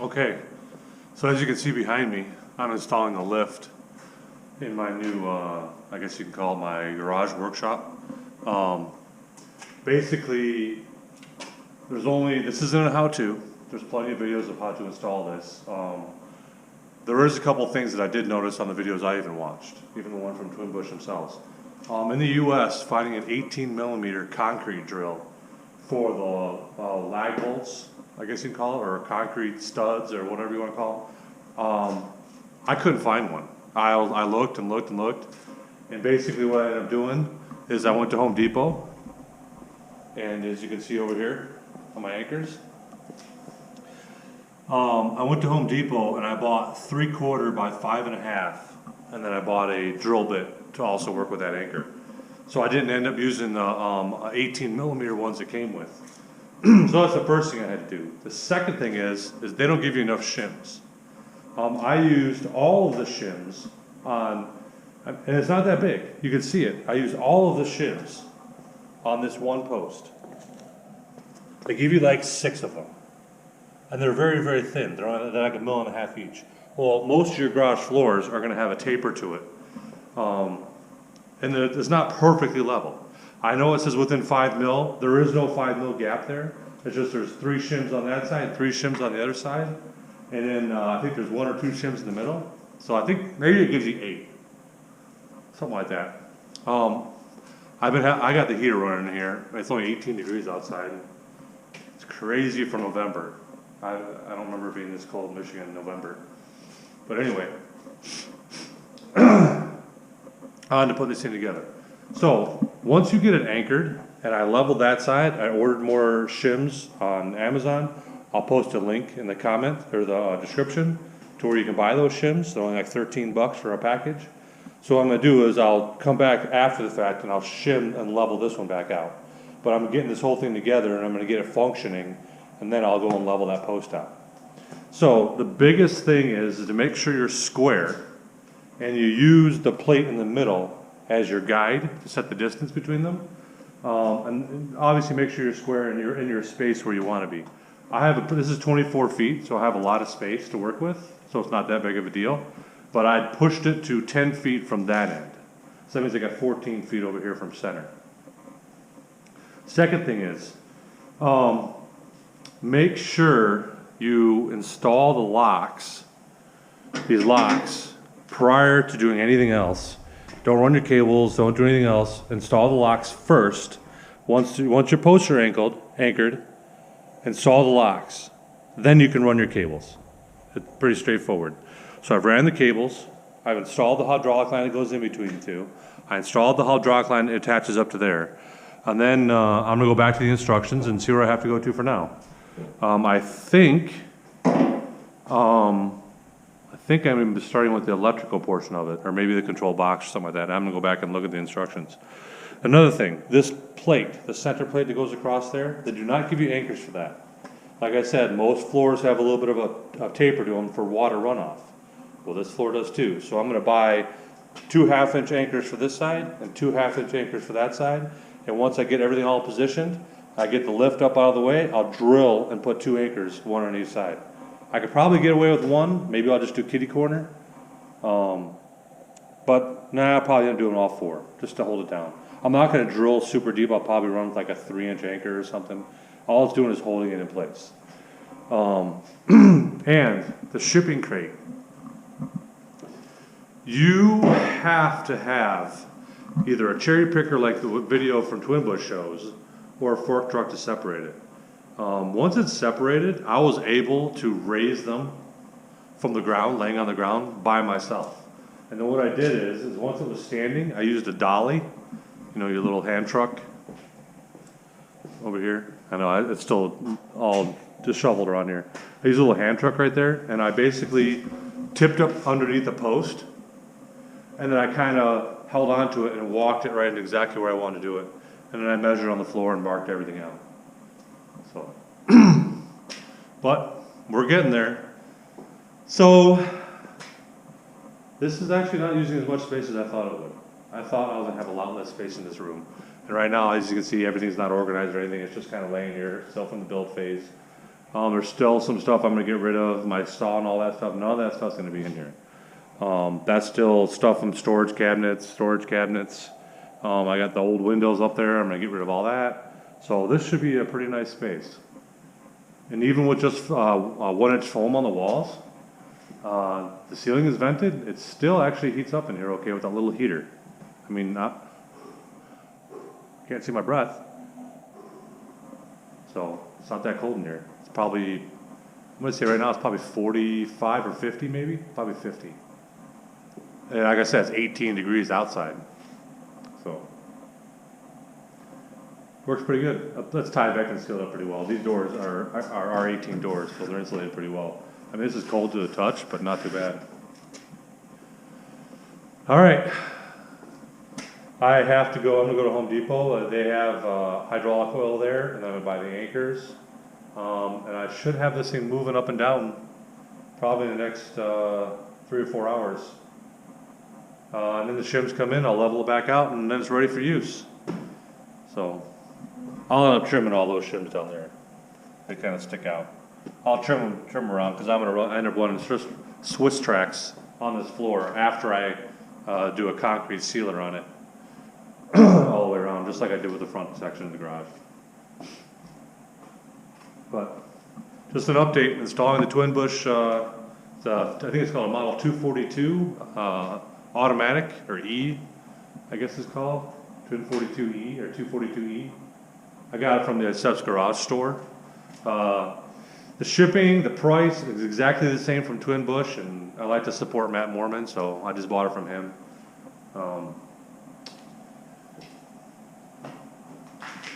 Okay, so as you can see behind me, I'm installing a lift in my new, I guess you can call it my garage workshop. Basically, this isn't a how-to, there's plenty of videos of how to install this. There is a couple things that I did notice on the videos I even watched, even the one from Busch themselves. In the US, finding an 18mm concrete drill for the lag bolts, I guess you can call it, or concrete studs, or whatever you want to call them. I couldn't find one. I looked and looked and looked, and basically what I ended up doing is I went to Home Depot, and as you can see over here on my anchors, I went to Home Depot and I bought 3/4 by 5.5, and then I bought a drill bit to also work with that anchor. So I didn't end up using the 18mm ones it came with. So that's the first thing I had to do. The second thing is they don't give you enough shims. I used all of the shims on, and it's not that big, you can see it. I used all of the shims on this one post. They give you like 6 of them. And they're very, very thin. They're like 1.5 mil each. Well, most of your garage floors are gonna have a taper to it. And it's not perfectly level. I know it says within 5 mil. There is no 5 mil gap there. It's just there's 3 shims on that side and 3 shims on the other side. And then I think there's 1 or 2 shims in the middle. So I think maybe it gives you 8. Something like that. I got the heater running in here. It's only 18 degrees outside. It's crazy for November. I don't remember it being this cold in Michigan in November. But anyway, I wanted to put this thing together. So once you get it anchored, and I leveled that side, I ordered more shims on Amazon. I'll post a link in the comment or the description to where you can buy those shims. They're only like $13 for a package. So what I'm gonna do is I'll come back after the fact and I'll shim and level this one back out. But I'm getting this whole thing together and I'm gonna get it functioning, and then I'll go and level that post out. So the biggest thing is to make sure you're square and you use the plate in the middle as your guide to set the distance between them. And obviously make sure you're square and you're in your space where you want to be. This is 24 feet, so I have a lot of space to work with, so it's not that big of a deal. But I pushed it to 10 feet from that end. So that means I got 14 feet over here from center. Second thing is, make sure you install the locks, these locks, prior to doing anything else. Don't run your cables, don't do anything else. Install the locks first. Once your posts are anchored, install the locks. Then you can run your cables. It's pretty straightforward. So I've ran the cables. I've installed the hydraulic line that goes in between the two. I installed the hydraulic line that attaches up to there. And then I'm gonna go back to the instructions and see where I have to go to for now. I think I'm starting with the electrical portion of it, or maybe the control box or something like that. I'm gonna go back and look at the instructions. Another thing, this plate, the center plate that goes across there, they do not give you anchors for that. Like I said, most floors have a little bit of a taper to them for water runoff. Well, this floor does too. So I'm gonna buy 2 half-inch anchors for this side and 2 half-inch anchors for that side. And once I get everything all positioned, I get the lift up out of the way, I'll drill and put 2 anchors, 1 on each side. I could probably get away with 1, maybe I'll just do kitty corner. But nah, I'm probably gonna do them all 4, just to hold it down. I'm not gonna drill super deep, I'll probably run with like a 3-inch anchor or something. All it's doing is holding it in place. And the shipping crate. You have to have either a cherry picker like the video from Busch shows, or a fork truck to separate it. Once it's separated, I was able to raise them from the ground, laying on the ground, by myself. And then what I did is once it was standing, I used a dolly, you know, your little hand truck over here. I know, it's still all disheveled around here. I used a little hand truck right there, and I basically tipped up underneath the post, and then I kind of held onto it and walked it right into exactly where I wanted to do it. And then I measured on the floor and marked everything out. So, but we're getting there. So, this is actually not using as much space as I thought it would. I thought I was gonna have a lot less space in this room. And right now, as you can see, everything's not organized or anything, it's just kind of laying here, still from the build phase. There's still some stuff I'm gonna get rid of, my saw and all that stuff, none of that stuff's gonna be in here. That's still stuff from storage cabinets. I got the old windows up there, I'm gonna get rid of all that. So this should be a pretty nice space. And even with just 1-inch foam on the walls, the ceiling is vented, it still actually heats up in here okay with a little heater. I mean, can't see my breath. So it's not that cold in here. It's probably, I'm gonna say right now it's probably 45 or 50 maybe, probably 50. And like I said, it's 18 degrees outside. So, works pretty good. Let's tie it back and seal it up pretty well. These doors are R18 doors, so they're insulated pretty well. I mean, this is cold to the touch, but not too bad. All right. I have to go, I'm gonna go to Home Depot. They have hydraulic oil there, and I'm gonna buy the anchors. And I should have this thing moving up and down probably in the next 3 or 4 hours. And then the shims come in, I'll level it back out, and then it's ready for use. So, I'll end up trimming all those shims down there. They kind of stick out. I'll trim them around, because I'm going to end up running Swiss tracks on this floor after I do a concrete sealer on it. All the way around, just like I did with the front section of the garage. But, just an update, installing the twin Busch, I think it's called a Model 242, automatic, or E, I guess it's called, Twin 42E, or 242E. I got it from the Steps Garage store. The shipping, the price is exactly the same from Twin Busch, and I like to support Matt Moorman, so I just bought it from him.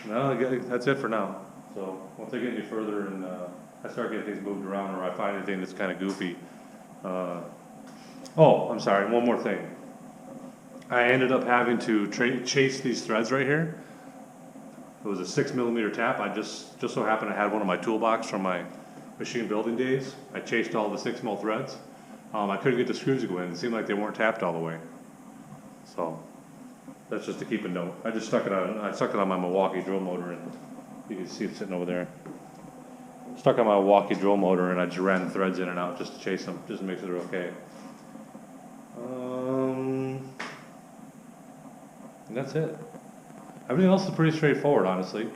No, that's it for now. So once I get any further and I start getting things moved around, or I find anything that's kind of goofy, oh, I'm sorry, one more thing. I ended up having to chase these threads right here. It was a 6mm tap. I just so happened I had one in my toolbox from my machine building days. I chased all the 6mm threads. I couldn't get the screws to go in. It seemed like they weren't tapped all the way. So that's just to keep a note. I stuck it on my Milwaukee drill motor, and you can see it sitting over there. Stuck on my Milwaukee drill motor, and I just ran the threads in and out just to chase them, just to make sure they're okay. And that's it. Everything else is pretty straightforward, honestly.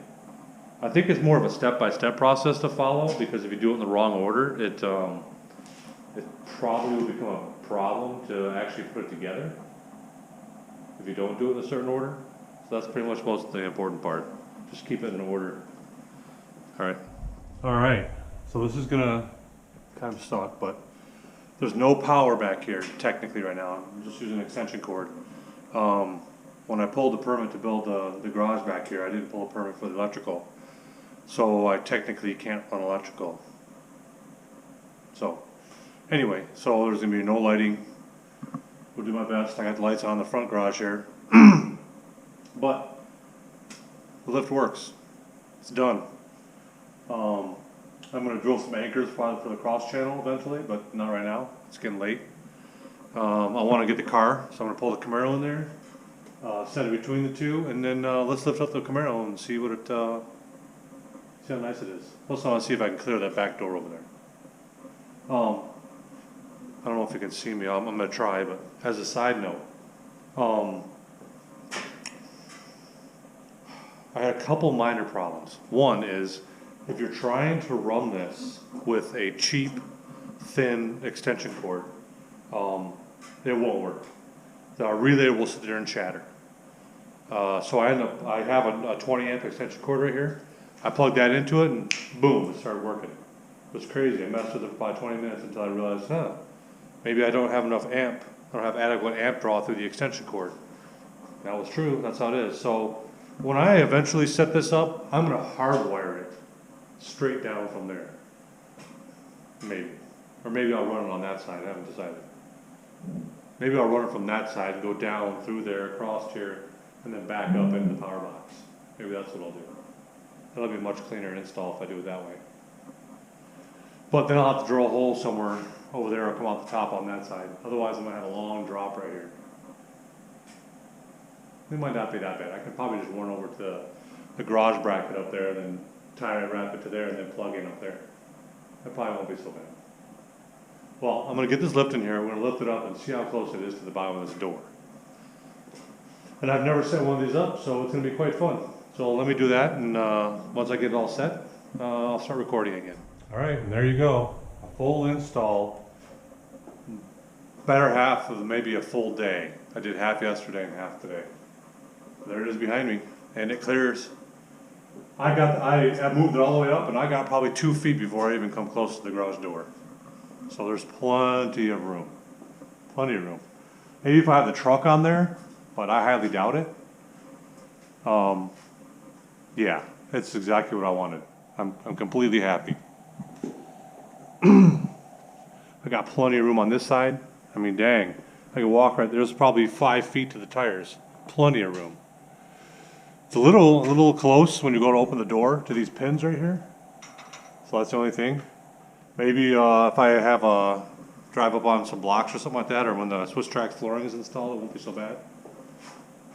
I think it's more of a step-by-step process to follow, because if you do it in the wrong order, it probably will become a problem to actually put it together if you don't do it in a certain order. So that's pretty much most of the important part. Just keep it in order. All right. So this is gonna kind of suck, but there's no power back here technically right now. I'm just using an extension cord. When I pulled the permit to build the garage back here, I didn't pull a permit for the electrical. So I technically can't run electrical. So anyway, so there's gonna be no lighting. We'll do my best. I got the lights on the front garage here. But the lift works. It's done. I'm gonna drill some anchors for the cross channel eventually, but not right now. It's getting late. I wanna get the car, so I'm gonna pull the Camaro in there. Set it between the two, and then let's lift up the Camaro and see what see how nice it is. Also, I want to see if I can clear that back door over there. I don't know if you can see me. I'm going to try, but as a side note, I had a couple minor problems. One is, if you're trying to run this with a cheap, thin extension cord, it won't work. The relay will sit there and chatter. So I have a 20 amp extension cord right here. I plugged that into it, and boom, it started working. It was crazy. I messed with it for about 20 minutes until I realized, maybe I don't have enough amp. I don't have adequate amp draw through the extension cord. That was true. That's how it is. So when I eventually set this up, I'm going to hardwire it straight down from there. Maybe. Or maybe I'll run it on that side. I haven't decided. Maybe I'll run it from that side and go down through there, across here, and then back up into the power box. Maybe that's what I'll do. That'll be a much cleaner install if I do it that way. But then I'll have to drill a hole somewhere over there or come out the top on that side. Otherwise, I'm going to have a long drop right here. It might not be that bad. I could probably just run over to the garage bracket up there and then tie it, wrap it to there and then plug in up there. That probably won't be so bad. Well, I'm gonna get this lift in here. We're gonna lift it up and see how close it is to the bottom of this door. And I've never set one of these up, so it's gonna be quite fun. So let me do that, and once I get it all set, I'll start recording again. All right, and there you go. A full install. Better half of maybe a full day. I did half yesterday and half today. There it is behind me, and it clears. I moved it all the way up, and I got probably 2 feet before I even come close to the garage door. So there's plenty of room. Plenty of room. Maybe if I have the truck on there, but I highly doubt it. Yeah, it's exactly what I wanted. I'm completely happy. I got plenty of room on this side. I mean, dang, I can walk right there's probably 5 feet to the tires. Plenty of room. It's a little close when you go to open the door to these pins right here. So that's the only thing. Maybe if I have a drive up on some blocks or something like that, or when the Swiss Track flooring is installed, it won't be so bad.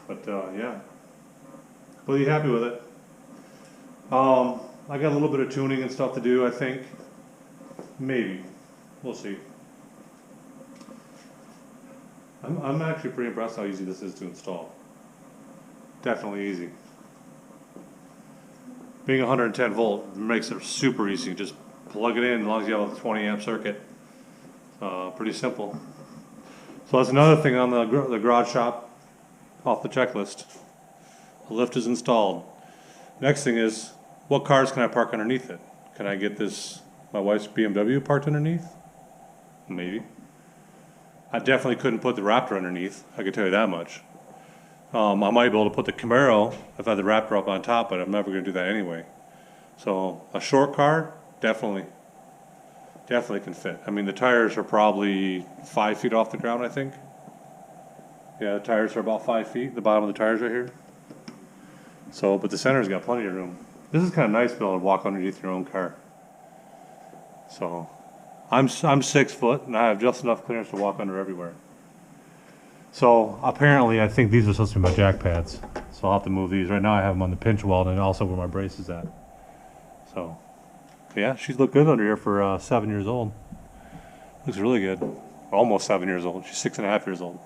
But yeah, completely happy with it. I got a little bit of tuning and stuff to do, I think. Maybe. We'll see. I'm actually pretty impressed how easy this is to install. Definitely easy. Being 110 volt makes it super easy. Just plug it in as long as you have a 20 amp circuit. Pretty simple. So that's another thing on the garage shop off the checklist. The lift is installed. Next thing is, what cars can I park underneath it? Can I get my wife's BMW parked underneath? Maybe. I definitely couldn't put the Raptor underneath, I can tell you that much. I might be able to put the Camaro if I had the Raptor up on top, but I'm never going to do that anyway. So a short car, definitely can fit. I mean, the tires are probably 5 feet off the ground, I think. Yeah, the tires are about 5 feet, the bottom of the tires right here. So, but the center's got plenty of room. This is kind of nice to be able to walk underneath your own car. So, I'm 6 foot and I have just enough clearance to walk under everywhere. So apparently I think these are supposed to be my jack pads. So I'll have to move these. Right now I have them on the pinch weld and also where my brace is at. So yeah, she's looked good under here for 7 years old. Looks really good. Almost 7 years old. She's 6.5 years old.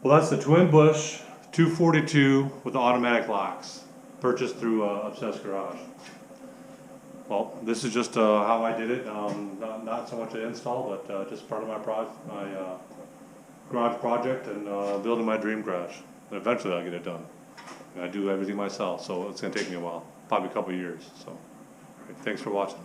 Well, that's the twin Busch 242 with the automatic locks, purchased through Obsessed Garage. Well, this is just how I did it. Not so much an install, but just part of my garage project and building my dream garage. And eventually I'll get it done. And I do everything myself, so it's going to take me a while, probably a couple of years. So, all right, thanks for watching.